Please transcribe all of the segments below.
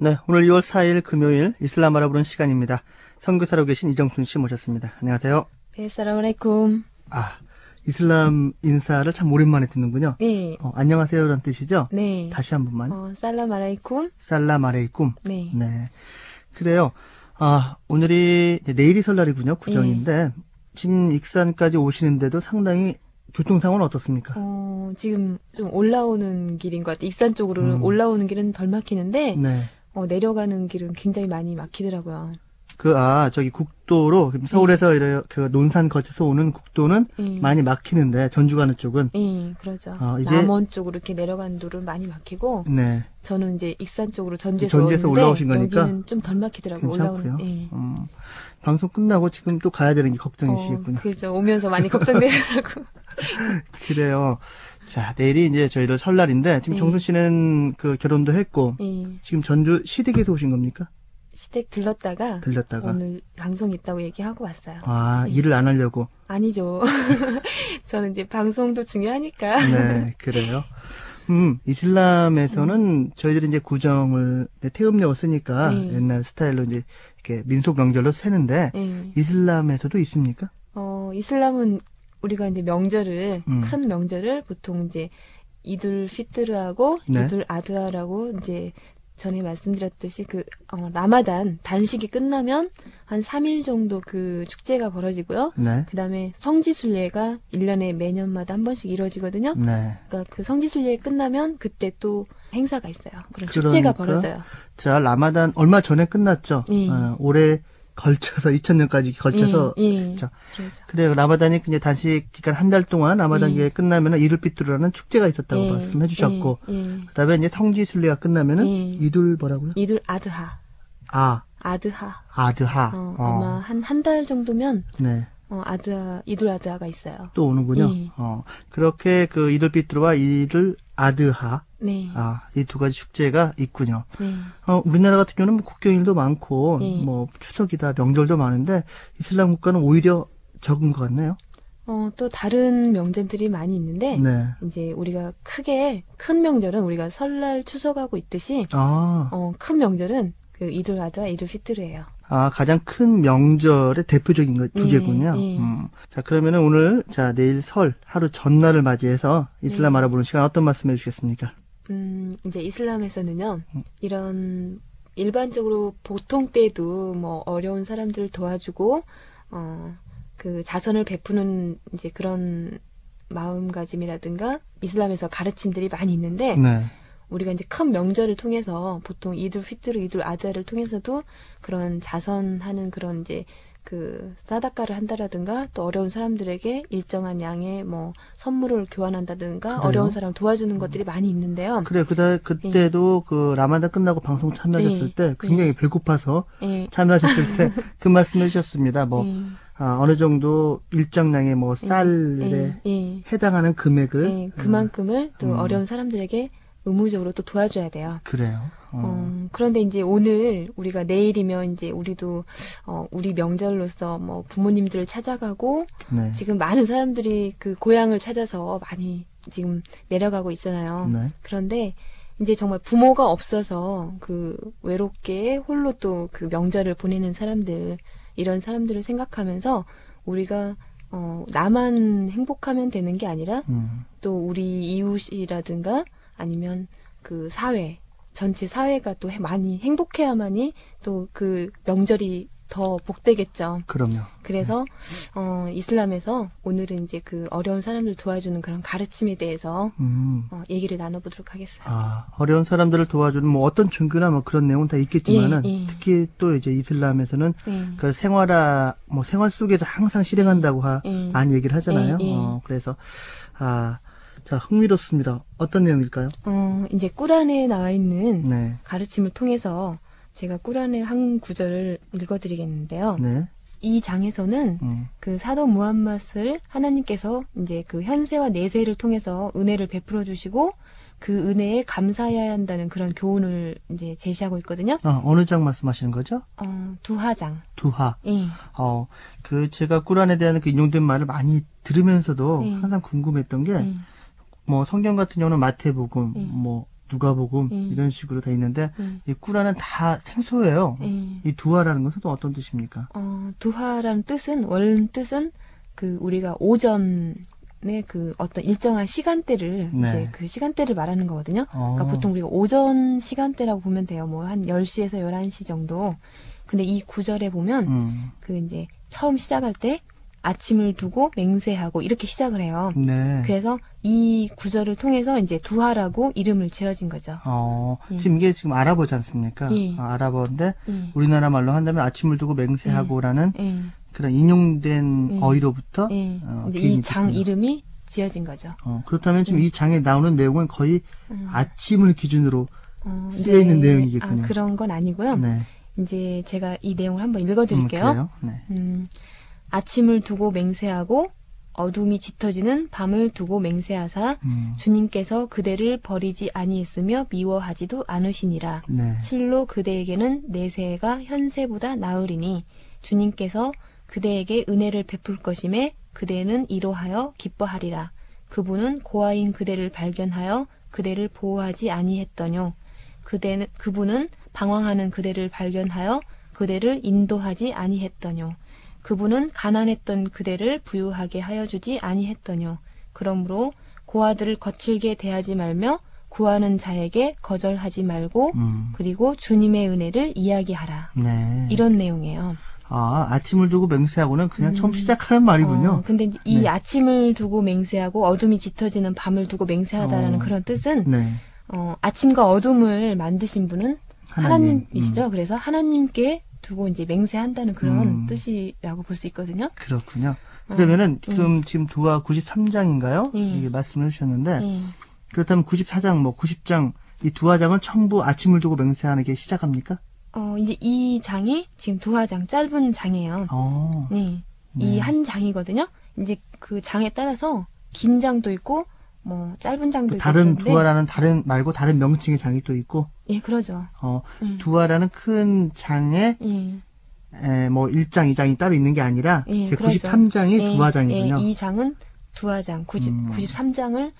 네, 오늘 2월 4일 금요일 이슬람 알아보는 시간입니다. 선교사로 계신 이정순 씨 모셨습니다. 안녕하세요. 네, 사람알레이쿰. 이슬람 인사를 참 오랜만에 듣는군요. 네. 안녕하세요라는 뜻이죠? 네. 다시 한 번만. 살람 알레이쿰. 살람 알레이쿰. 네. 네. 그래요. 오늘이 내일이 설날이군요. 구정인데 지금 익산까지 오시는데도 상당히 교통상황은 어떻습니까? 지금 좀 올라오는 길인 것 같아요. 익산 쪽으로 올라오는 길은 덜 막히는데 네. 내려가는 길은 굉장히 많이 막히더라고요. 저기 국도로 서울에서 그 논산 거쳐서 오는 국도는 많이 막히는데 전주 가는 쪽은 그러죠. 이제 남원 쪽으로 이렇게 내려가는 도로는 많이 막히고 네. 저는 이제 익산 쪽으로 전주에서 오는데 올라오신 거니까 여기는 좀 덜 막히더라고요. 괜찮고요. 올라오는. 방송 끝나고 지금 또 가야 되는 게 걱정이시겠군요. 그죠. 오면서 많이 걱정되더라고. 그래요. 자, 내일이 이제 저희들 설날인데 지금 정순 씨는 그 결혼도 했고 지금 전주 시댁에서 오신 겁니까? 시댁 들렀다가 오늘 방송 있다고 얘기하고 왔어요. 일을 안 하려고? 아니죠. 저는 이제 방송도 중요하니까. 네, 그래요. 이슬람에서는 저희들이 이제 구정을 태음력을 쓰니까 옛날 스타일로 이제 이렇게 민속 명절로 세는데 이슬람에서도 있습니까? 이슬람은 우리가 이제 명절을 큰 명절을 보통 이제 이둘 피트르하고 이둘 아드하라고 이제 전에 말씀드렸듯이 라마단 단식이 끝나면 한 3일 정도 그 축제가 벌어지고요. 네. 그다음에 성지순례가 1년에 매년마다 한 번씩 이루어지거든요. 네. 그러니까 그 성지순례 끝나면 그때 또 행사가 있어요. 그런 축제가 벌어져요. 자, 라마단 얼마 전에 끝났죠. 올해 걸쳐서 2000년까지 걸쳐서 그렇죠. 그래요. 라마단이 그냥 단식 기간 한 달 동안 라마단 기간이 끝나면은 이둘피트르라는 축제가 있었다고 말씀해 주셨고 그다음에 이제 성지순례가 끝나면은 이둘 뭐라고요? 이둘 아드하. 아드하. 아마 한 달 정도면 이둘 아드하가 있어요. 또 오는군요. 그렇게 그 이둘피트르와 이둘 아드하 이 두 가지 축제가 있군요. 우리나라 같은 경우는 국경일도 많고 뭐 추석이다 명절도 많은데 이슬람 국가는 오히려 적은 것 같네요. 또 다른 명절들이 많이 있는데 이제 우리가 큰 명절은 우리가 설날 추석하고 있듯이 큰 명절은 그 이둘 아드하 이둘 피트르예요. 가장 큰 명절의 대표적인 것 두 개군요. 자, 그러면은 오늘 내일 설 하루 전날을 맞이해서 이슬람 알아보는 시간 어떤 말씀 해주시겠습니까? 이제 이슬람에서는요, 이런 일반적으로 보통 때도 뭐 어려운 사람들을 도와주고, 그 자선을 베푸는 이제 그런 마음가짐이라든가 이슬람에서 가르침들이 많이 있는데, 우리가 이제 큰 명절을 통해서 보통 이둘 피트르, 이둘 아드하를 통해서도 그런 자선하는 그런 이제 그 사다카를 한다라든가 또 어려운 사람들에게 일정한 양의 뭐 선물을 교환한다든가 그래요? 어려운 사람 도와주는 것들이 많이 있는데요. 그때도 그 라마단 끝나고 방송 참여하셨을 때 굉장히 배고파서 참여하셨을 때 그 말씀해 주셨습니다. 어느 정도 일정량의 뭐 쌀에 해당하는 금액을 그만큼을 또 어려운 사람들에게 의무적으로 또 도와줘야 돼요. 그래요. 그런데 이제 오늘 우리가 내일이면 이제 우리도 우리 명절로서 뭐 부모님들을 찾아가고 지금 많은 사람들이 그 고향을 찾아서 많이 지금 내려가고 있잖아요. 그런데 이제 정말 부모가 없어서 그 외롭게 홀로 또 그 명절을 보내는 사람들 이런 사람들을 생각하면서 우리가 나만 행복하면 되는 게 아니라 또 우리 이웃이라든가 아니면 그 전체 사회가 또 많이 행복해야만이 또 그 명절이 더 복되겠죠. 그럼요. 그래서 이슬람에서 오늘은 이제 그 어려운 사람들 도와주는 그런 가르침에 대해서 얘기를 나눠보도록 하겠습니다. 어려운 사람들을 도와주는 뭐 어떤 종교나 뭐 그런 내용은 다 있겠지만은 특히 또 이제 이슬람에서는 그 생활 속에서 항상 실행한다고 많이 얘기를 하잖아요. 그래서 자, 흥미롭습니다. 어떤 내용일까요? 이제 꾸란에 나와 있는 가르침을 통해서 제가 꾸란의 한 구절을 읽어드리겠는데요. 이 장에서는 그 사도 무함mad을 하나님께서 이제 그 현세와 내세를 통해서 은혜를 베풀어 주시고 그 은혜에 감사해야 한다는 그런 교훈을 이제 제시하고 있거든요. 어느 장 말씀하시는 거죠? 두하장. 두하. 제가 꾸란에 대한 그 인용된 말을 많이 들으면서도 항상 궁금했던 게 뭐 성경 같은 경우는 마태복음, 뭐 누가복음 이런 식으로 돼 있는데 이 꾸라는 다 생소해요. 이 두하라는 것은 또 어떤 뜻입니까? 두하라는 뜻은 원래 뜻은 그 우리가 오전에 그 어떤 일정한 시간대를 네. 이제 그 시간대를 말하는 거거든요. 그러니까 보통 우리가 오전 시간대라고 보면 돼요. 뭐 한 10시에서 11시 정도. 근데 이 구절에 보면 그 이제 처음 시작할 때 아침을 두고 맹세하고 이렇게 시작을 해요. 네. 그래서 이 구절을 통해서 이제 두하라고 이름을 지어진 거죠. 지금 이게 지금 아랍어지 않습니까? 아랍어인데 우리나라 말로 한다면 아침을 두고 맹세하고라는 그런 인용된 어휘로부터 이제 이 장 이름이 지어진 거죠. 그렇다면 지금 이 장에 나오는 내용은 거의 아침을 기준으로 쓰여 있는 내용이겠군요. 그런 건 아니고요. 네. 이제 제가 이 내용을 한번 읽어드릴게요. 네. 아침을 두고 맹세하고 어둠이 짙어지는 밤을 두고 맹세하사 주님께서 그대를 버리지 아니했으며 미워하지도 않으시니라. 네. 실로 그대에게는 내세가 현세보다 나으리니 주님께서 그대에게 은혜를 베풀 것임에 그대는 이로하여 기뻐하리라. 그분은 고아인 그대를 발견하여 그대를 보호하지 아니했더뇨. 그분은 방황하는 그대를 발견하여 그대를 인도하지 아니했더뇨. 그분은 가난했던 그대를 부유하게 하여 주지 아니했더뇨. 그러므로 고아들을 거칠게 대하지 말며 구하는 자에게 거절하지 말고 그리고 주님의 은혜를 이야기하라. 네. 이런 내용이에요. 아침을 두고 맹세하고는 그냥 처음 시작하는 말이군요. 근데 이 아침을 두고 맹세하고 어둠이 짙어지는 밤을 두고 맹세하다라는 그런 뜻은 아침과 어둠을 만드신 분은 하나님이시죠. 그래서 하나님께 두고 이제 맹세한다는 그런 뜻이라고 볼 수 있거든요. 그렇군요. 그러면은 지금 두하 93장인가요? 이게 말씀을 해주셨는데 그렇다면 94장, 90장 이 두하장은 전부 아침을 두고 맹세하는 게 시작합니까? 이제 이 장이 지금 두하장 짧은 장이에요. 네. 이 한 장이거든요. 이제 그 장에 따라서 긴 장도 있고 뭐 짧은 장도 있고 다른 두하라는 말고 다른 명칭의 장이 또 있고. 예, 그러죠. 두하라는 큰 장에 뭐 1장, 2장이 따로 있는 게 아니라 제 93장이 두하장이군요. 이 장은 두하장, 93장을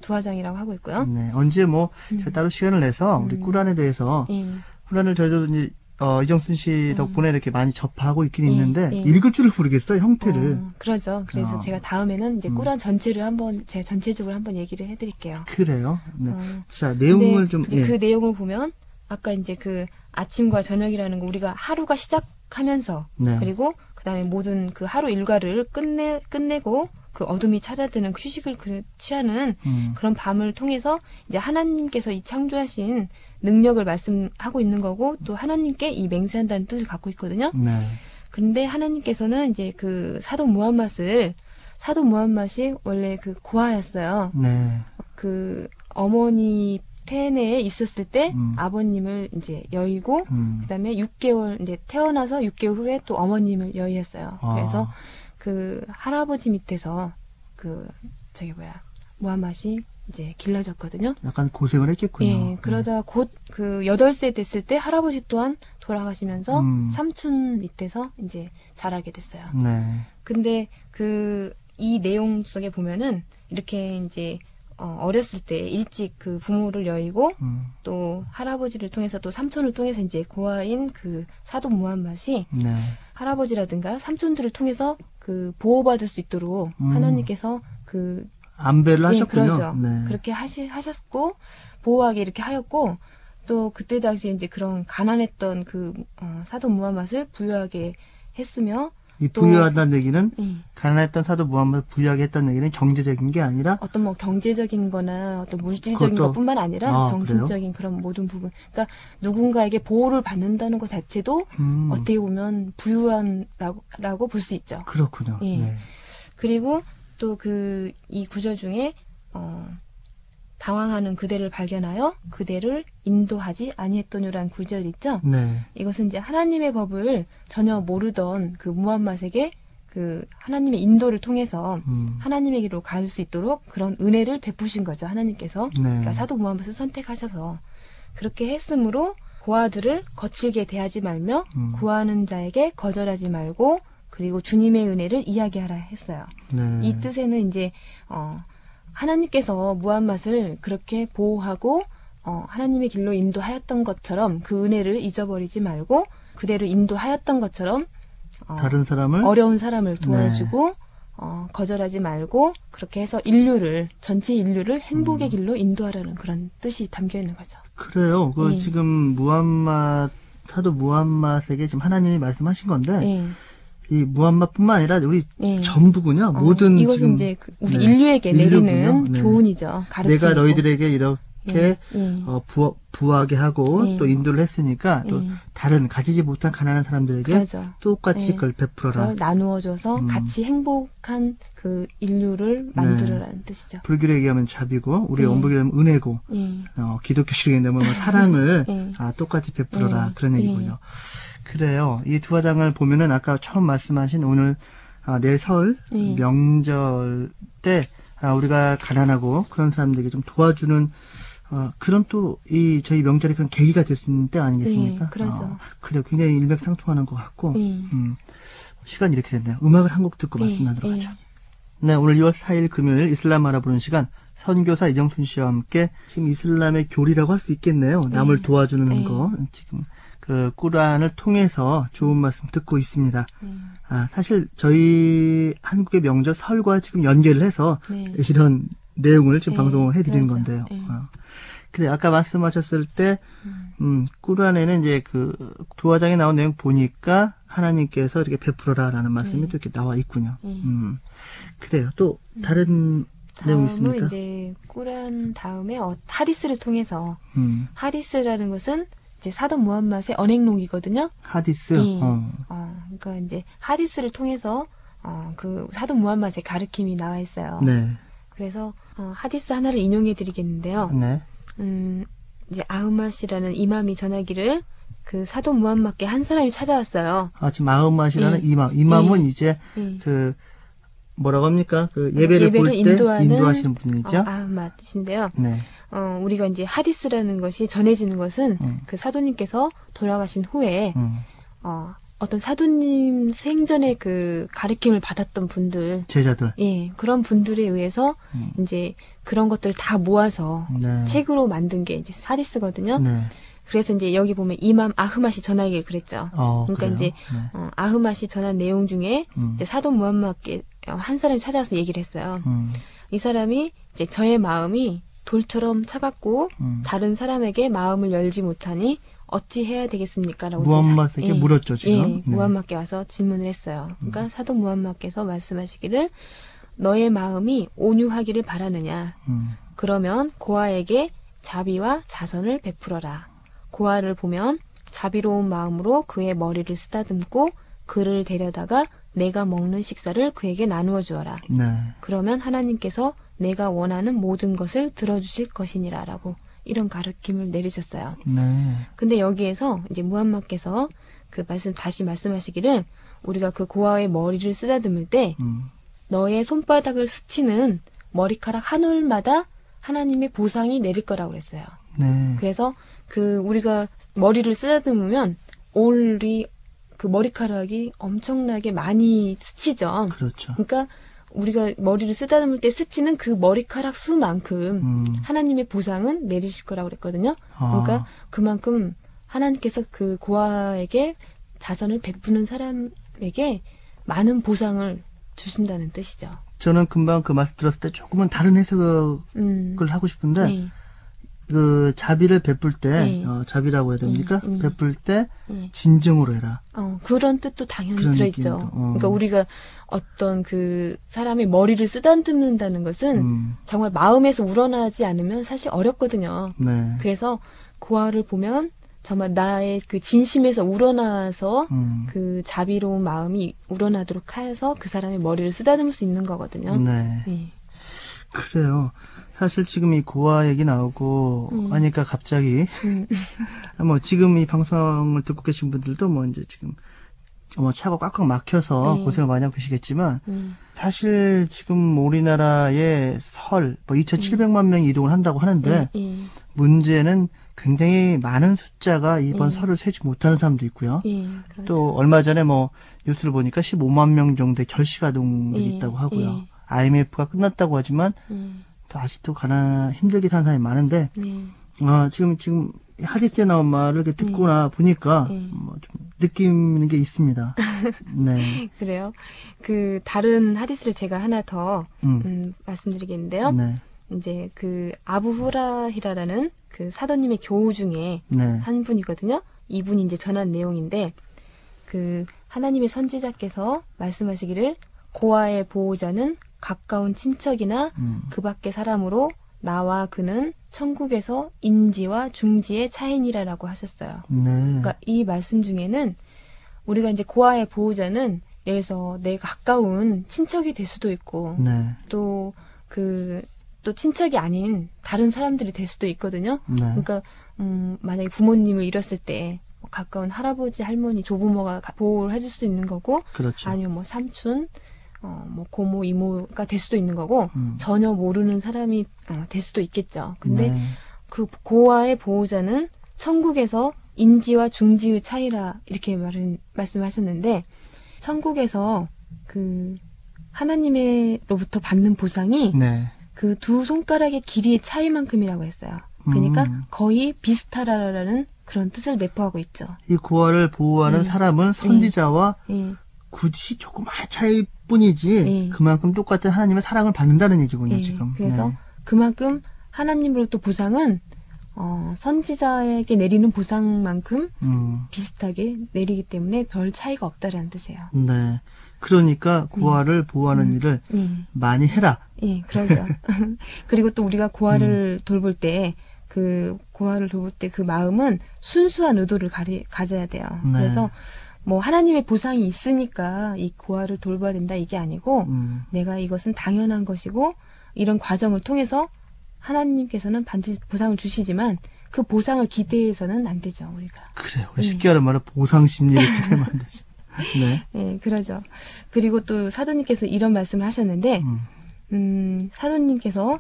두하장이라고 하고 있고요. 네, 언제 제가 따로 시간을 내서 우리 꾸란에 대해서 꾸란을 저희도 이제 이정순 씨 덕분에 이렇게 많이 접하고 있긴 있는데 읽을 줄을 모르겠어요, 형태를. 그러죠. 그래서 제가 다음에는 이제 꾸란 전체를 제가 전체적으로 한번 얘기를 해드릴게요. 그래요. 네. 자, 내용을 좀. 이제 그 내용을 보면 아까 이제 그 아침과 저녁이라는 거 우리가 하루가 시작하면서 그리고 그다음에 모든 그 하루 일과를 끝내고 그 어둠이 찾아드는 휴식을 취하는 그런 밤을 통해서 이제 하나님께서 이 창조하신 능력을 말씀하고 있는 거고 또 하나님께 이 맹세한다는 뜻을 갖고 있거든요. 네. 근데 하나님께서는 이제 그 사도 무함맛이 원래 그 고아였어요. 네. 그 어머니 태내에 있었을 때 아버님을 이제 여의고 그다음에 6개월 이제 태어나서 6개월 후에 또 어머님을 여의했어요. 그래서 그 할아버지 밑에서 무함맛이 이제 길러졌거든요. 약간 고생을 했겠군요. 예, 그러다 곧 그 8세 됐을 때 할아버지 또한 돌아가시면서 삼촌 밑에서 이제 자라게 됐어요. 네. 근데 이 내용 속에 보면은 이렇게 이제 어렸을 때 일찍 그 부모를 여의고 또 할아버지를 통해서 또 삼촌을 통해서 이제 고아인 그 사도 무함맛이 할아버지라든가 삼촌들을 통해서 그 보호받을 수 있도록 하나님께서 안배를 하셨군요. 그렇죠. 네. 그렇게 하셨고 보호하게 이렇게 하였고 또 그때 당시에 이제 그런 가난했던 그 사도 무함맛을 부유하게 했으며 이 부유하다는 얘기는 가난했던 사도 무함맛을 부유하게 했다는 얘기는 경제적인 게 아니라 어떤 뭐 경제적인 거나 어떤 물질적인 것뿐만 아니라 정신적인 그런 모든 부분. 그러니까 누군가에게 보호를 받는다는 것 자체도 어떻게 보면 부유한라고 볼 수 있죠. 그렇군요. 예. 네. 그리고 또 이 구절 중에 방황하는 그대를 발견하여 그대를 인도하지 아니했더니라는 구절 있죠. 네. 이것은 이제 하나님의 법을 전혀 모르던 그 무함맛에게 그 하나님의 인도를 통해서 하나님에게로 갈 수 있도록 그런 은혜를 베푸신 거죠. 하나님께서. 그러니까 사도 무함맛을 선택하셔서 그렇게 했으므로 고아들을 거칠게 대하지 말며 구하는 자에게 거절하지 말고 그리고 주님의 은혜를 이야기하라 했어요. 네. 이 뜻에는 이제 하나님께서 무함맛을 그렇게 보호하고 하나님의 길로 인도하였던 것처럼 그 은혜를 잊어버리지 말고 그대로 인도하였던 것처럼 다른 사람을 어려운 사람을 도와주고 거절하지 말고 그렇게 해서 전체 인류를 행복의 길로 인도하라는 그런 뜻이 담겨 있는 거죠. 그래요. 지금 사도 무함맛에게 지금 하나님이 말씀하신 건데 이 무함맛뿐만 아니라 우리 전부군요. 모든 이것은 지금 이제 우리 인류에게 내리는 교훈이죠. 가르침이고. 내가 너희들에게 이렇게 부하게 하고 또 인도를 했으니까 또 다른 가지지 못한 가난한 사람들에게 그렇죠. 똑같이 그걸 베풀어라. 그걸 나누어줘서 같이 행복한 그 인류를 만들어라는 뜻이죠. 불교로 얘기하면 자비고 우리 원불교로 하면 은혜고 기독교식으로 얘기하면 사랑을 똑같이 베풀어라 그런 얘기고요. 그래요. 이 두 화장을 보면은 아까 처음 말씀하신 오늘 내일 설 명절 때 우리가 가난하고 그런 사람들에게 좀 도와주는 그런 또 저희 명절에 그런 계기가 될 수 있는 때 아니겠습니까? 그렇죠. 그래요. 굉장히 일맥상통하는 것 같고 시간이 이렇게 됐네요. 음악을 한 곡 듣고 말씀 나누러 가죠. 네, 오늘 2월 4일 금요일 이슬람 알아보는 시간 선교사 이정순 씨와 함께 지금 이슬람의 교리라고 할 수 있겠네요. 남을 도와주는 거 지금 그 꾸란을 통해서 좋은 말씀 듣고 있습니다. 사실 저희 한국의 명절 설과 지금 연결을 해서 이런 내용을 지금 방송을 해드리는 건데요. 그래 아까 말씀하셨을 때 꾸란에는 이제 그 두 화장에 나온 내용 보니까 하나님께서 이렇게 베풀어라라는 말씀이 또 이렇게 나와 있군요. 그래요. 또 다른 내용 있습니까? 이제 꾸란 다음에 하디스를 통해서 하디스라는 것은 이제 사도 무함맛의 언행록이거든요. 하디스. 그러니까 이제 하디스를 통해서 그 사도 무함맛의 가르침이 나와 있어요. 네. 그래서 하디스 하나를 인용해 드리겠는데요. 네. 이제 아흐맛이라는 이맘이 전하기를 그 사도 무함맛께 한 사람이 찾아왔어요. 지금 아흐맛이라는 이맘은 이제 그 뭐라고 합니까? 그 예배를 볼 때 인도하시는 분이죠. 아흐맛인데요. 네. 우리가 이제 하디스라는 것이 전해지는 것은 그 사도님께서 돌아가신 후에 어떤 사도님 생전에 그 가르침을 받았던 분들, 제자들, 그런 분들에 의해서 이제 그런 것들을 다 모아서 책으로 만든 게 이제 하디스거든요. 네. 그래서 이제 여기 보면 이맘 아흐맛이 전하기를 그랬죠. 그러니까 그래요? 이제 아흐맛이 전한 내용 중에 이제 사도 무함맛께 한 사람이 찾아와서 얘기를 했어요. 이 사람이 이제 저의 마음이 돌처럼 차갑고 다른 사람에게 마음을 열지 못하니 어찌 해야 되겠습니까? 라고 무함맛에게 물었죠, 지금. 무함맛께 와서 질문을 했어요. 그러니까 사도 무함맛께서 말씀하시기를 너의 마음이 온유하기를 바라느냐? 그러면 고아에게 자비와 자선을 베풀어라. 고아를 보면 자비로운 마음으로 그의 머리를 쓰다듬고 그를 데려다가 내가 먹는 식사를 그에게 나누어 주어라. 네. 그러면 하나님께서 내가 원하는 모든 것을 들어주실 것이니라 라고 이런 가르침을 내리셨어요. 네. 근데 여기에서 이제 무함마께서 그 다시 말씀하시기를 우리가 그 고아의 머리를 쓰다듬을 때 너의 손바닥을 스치는 머리카락 한 올마다 하나님의 보상이 내릴 거라고 그랬어요. 네. 그래서 그 우리가 머리를 쓰다듬으면 올이 그 머리카락이 엄청나게 많이 스치죠. 그렇죠. 그러니까 우리가 머리를 쓰다듬을 때 스치는 그 머리카락 수만큼 하나님의 보상은 내리실 거라고 그랬거든요. 그러니까 그만큼 하나님께서 그 고아에게 자선을 베푸는 사람에게 많은 주신다는 뜻이죠. 저는 금방 그 말씀 들었을 때 조금은 다른 해석을 하고 싶은데 그 자비를 베풀 때 자비라고 해야 됩니까? 베풀 때 진정으로 해라. 그런 뜻도 당연히 들어있죠. 그러니까 우리가 어떤 그 사람의 머리를 쓰다듬는다는 것은 정말 마음에서 우러나지 않으면 사실 어렵거든요. 네. 그래서 고아를 보면 정말 나의 그 진심에서 우러나서 그 자비로운 마음이 우러나도록 해서 그 사람의 머리를 쓰다듬을 수 있는 거거든요. 네. 그래요. 사실 지금 이 고아 얘기 나오고 하니까 갑자기 뭐 지금 이 방송을 듣고 계신 분들도 뭐 이제 지금 뭐 차가 꽉꽉 막혀서 고생을 많이 하고 계시겠지만 사실 지금 우리나라의 설 뭐 2,700만 명이 이동을 한다고 하는데 문제는 굉장히 많은 숫자가 이번 설을 세지 못하는 사람도 있고요. 그렇죠. 또 얼마 전에 뭐 뉴스를 보니까 15만 명 정도의 결식아동들이 있다고 하고요. IMF가 끝났다고 하지만 또 아직도 힘들게 사는 사람이 많은데 지금 하디스에 나온 말을 이렇게 듣거나 보니까 뭐 좀 느끼는 게 있습니다. 네. 그래요. 그 다른 하디스를 제가 하나 더 말씀드리겠는데요. 네. 이제 그 아부 후라히라라는 그 사도님의 교우 중에 네. 한 분이거든요. 이분이 이제 전한 내용인데 그 하나님의 선지자께서 말씀하시기를 고아의 보호자는 가까운 친척이나 그 밖의 사람으로 나와 그는 천국에서 인지와 중지의 차이니라라고 하셨어요. 네. 그러니까 이 말씀 중에는 우리가 이제 고아의 보호자는 예를 들어서 내 가까운 친척이 될 수도 있고 네. 또 친척이 아닌 다른 사람들이 될 수도 있거든요. 네. 그러니까 만약에 부모님을 잃었을 때 가까운 할아버지, 할머니, 조부모가 보호를 해줄 수도 있는 거고 그렇죠. 아니면 뭐 삼촌, 뭐 고모, 이모가 될 수도 있는 거고 전혀 모르는 사람이 될 수도 있겠죠. 근데 네. 그 고아의 보호자는 천국에서 인지와 중지의 차이라 이렇게 말씀하셨는데 천국에서 그 하나님으로부터 받는 보상이 네. 그 두 손가락의 길이의 차이만큼이라고 했어요. 그러니까 거의 비슷하라라는 그런 뜻을 내포하고 있죠. 이 고아를 보호하는 사람은 선지자와 굳이 조그만 차이뿐이지 그만큼 똑같은 하나님의 사랑을 받는다는 얘기군요. 지금. 그래서 그만큼 하나님으로부터 보상은 선지자에게 내리는 보상만큼 비슷하게 내리기 때문에 별 차이가 없다라는 뜻이에요. 네. 그러니까 고아를 보호하는 일을 많이 해라. 예, 그러죠. 그리고 또 우리가 고아를 돌볼 때 그 마음은 순수한 의도를 가져야 돼요. 네. 그래서 뭐 하나님의 보상이 있으니까 이 고아를 돌봐야 된다 이게 아니고 내가 이것은 당연한 것이고 이런 과정을 통해서 하나님께서는 반드시 보상을 주시지만 그 보상을 기대해서는 안 되죠, 우리가. 그래요. 쉽게 말하면 보상 심리를 기대하면 안 되죠. 네. 네, 그러죠. 그리고 또 사도님께서 이런 말씀을 하셨는데, 사도님께서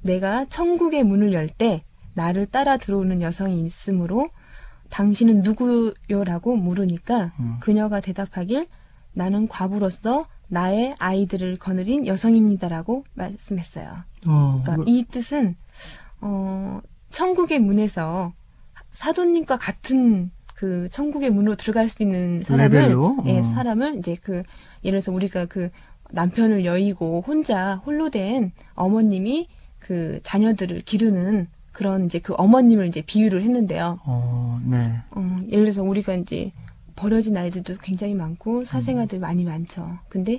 내가 천국의 문을 열 때 나를 따라 들어오는 여성이 있으므로 당신은 누구요라고 물으니까 그녀가 대답하길 나는 과부로서 나의 아이들을 거느린 여성입니다라고 말씀했어요. 그러니까 이 뜻은 천국의 문에서 사도님과 같은 그 천국의 문으로 들어갈 수 있는 사람을 이제 예를 들어서 우리가 그 남편을 여의고 홀로 된 어머님이 그 자녀들을 기르는 그런 이제 그 어머님을 이제 비유를 했는데요. 네. 예를 들어서 우리가 이제 버려진 아이들도 굉장히 많고 사생아들 많이 많죠. 근데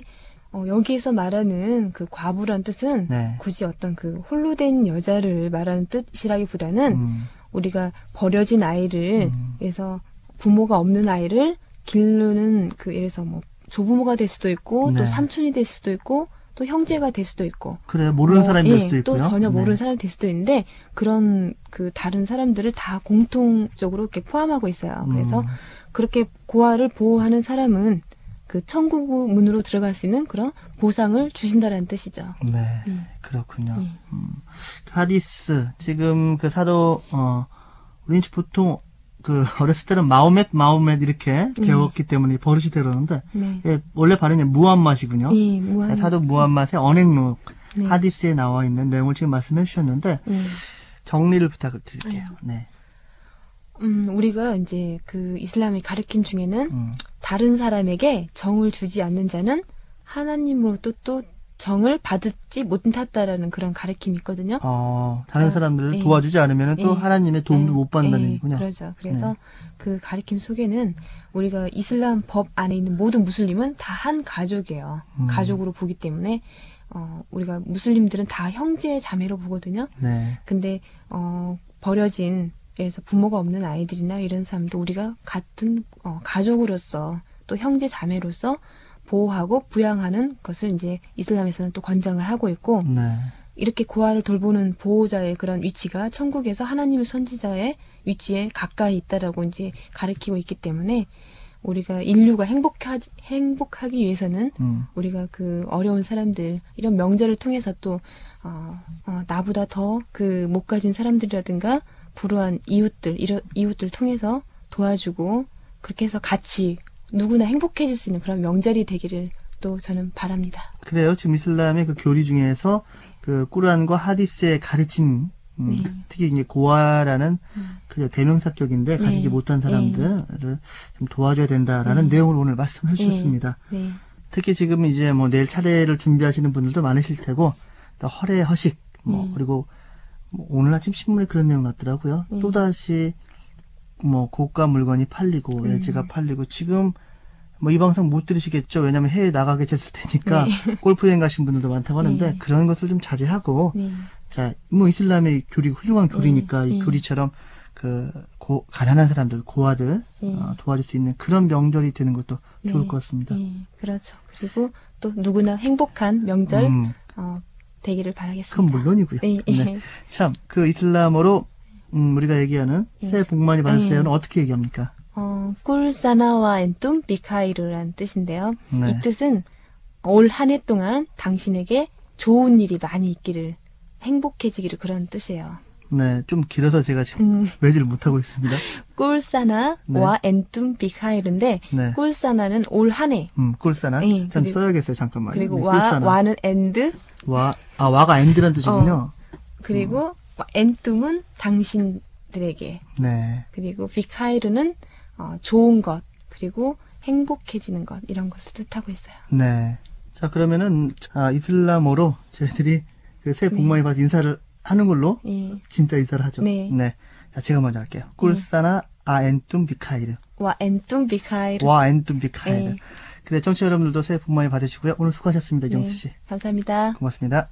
여기에서 말하는 그 과부란 뜻은 네. 굳이 어떤 그 홀로 된 여자를 말하는 뜻이라기보다는 우리가 버려진 아이를 그래서 부모가 없는 아이를 기르는 예를 들어서 뭐 조부모가 될 수도 있고 네. 또 삼촌이 될 수도 있고 또 형제가 될 수도 있고 그래요. 모르는 사람이 될 수도 있고요. 또 전혀 모르는 사람이 될 수도 있는데 그런 그 다른 사람들을 다 공통적으로 이렇게 포함하고 있어요. 그래서 그렇게 고아를 보호하는 사람은 그 천국 문으로 들어갈 수 있는 그런 보상을 주신다라는 뜻이죠. 네, 그렇군요. 하디스 지금 그 사도 우리 보통 그 어렸을 때는 마호멧 이렇게 배웠기 때문에 버릇이 되었는데 예, 원래 발음이 무함맛이군요. 사도 무함맛의 언행록 하디스에 나와 있는 내용을 지금 말씀해 주셨는데 정리를 부탁을 드릴게요. 네. 우리가 이제 그 이슬람의 가르침 중에는 다른 사람에게 정을 주지 않는 자는 하나님으로부터 또 정을 받지 못했다라는 그런 가르침이 있거든요. 다른 사람들을 도와주지 않으면 또 하나님의 도움도 못 받는다는 얘기군요. 그렇죠. 그래서 그 가르침 속에는 우리가 이슬람 법 안에 있는 모든 무슬림은 다 한 가족이에요. 가족으로 보기 때문에 우리가 무슬림들은 다 형제 자매로 보거든요. 네. 근데 버려진 그래서 부모가 없는 아이들이나 이런 사람도 우리가 같은 가족으로서 또 형제 자매로서 보호하고 부양하는 것을 이제 이슬람에서는 또 권장을 하고 있고 네. 이렇게 고아를 돌보는 보호자의 그런 위치가 천국에서 하나님의 선지자의 위치에 가까이 있다라고 이제 가르치고 있기 때문에 우리가 인류가 행복하기 위해서는 우리가 그 어려운 사람들 이런 명절을 통해서 또 나보다 더 그 못 가진 사람들이라든가 불우한 이웃들 통해서 도와주고 그렇게 해서 같이 누구나 행복해질 수 있는 그런 명절이 되기를 또 저는 바랍니다. 그래요. 지금 이슬람의 그 교리 중에서 그 꾸란과 하디스의 가르침을 특히 이제 고아라는 그 대명사격인데 가지지 못한 사람들을 좀 도와줘야 된다라는 내용을 오늘 말씀해 주셨습니다. 특히 지금 이제 뭐 내일 차례를 준비하시는 분들도 많으실 테고, 또 허례, 허식, 그리고 뭐 오늘 아침 신문에 그런 내용 났더라고요. 또다시 뭐 고가 물건이 팔리고 외지가 팔리고, 지금 뭐 이 방송 못 들으시겠죠. 왜냐하면 해외 나가게 됐을 테니까 골프 여행 가신 분들도 많다고 하는데 그런 것을 좀 자제하고, 자, 뭐 이슬람의 교리 훌륭한 교리니까 이 교리처럼 그 가난한 사람들, 고아들 도와줄 수 있는 그런 명절이 되는 것도 좋을 것 같습니다. 그렇죠. 그리고 또 누구나 행복한 명절 되기를 바라겠습니다. 그건 물론이고요. 네. 참, 그 이슬람어로 우리가 얘기하는 새해 복 많이 받으세요는 어떻게 얘기합니까? 꿀사나와 엔툼 비카이르라는 뜻인데요. 이 뜻은 올 한 해 동안 당신에게 좋은 일이 많이 있기를, 행복해지기를, 그런 뜻이에요. 네, 좀 길어서 제가 지금 외지를 못하고 있습니다. 꿀사나와 엔툼 비카이르인데, 꿀사나는 올 한 해. 꿀사나? 좀 써야겠어요, 잠깐만요. 그리고 와는 엔드. 와가 엔드란 뜻이군요. 그리고 엔툼은 당신들에게. 네. 그리고 비카이르는 좋은 것, 그리고 행복해지는 것, 이런 것을 뜻하고 있어요. 네. 자, 그러면은 이슬람어로 저희들이 그 새해 복 많이 받아 인사를 하는 걸로 진짜 인사를 하죠. 네. 자, 제가 먼저 할게요. 꿀사나 엔툼 비카이르. 와 엔툼 비카이르. 그래, 청취자 여러분들도 새해 복 많이 받으시고요. 오늘 수고하셨습니다, 이정수 씨. 감사합니다. 고맙습니다.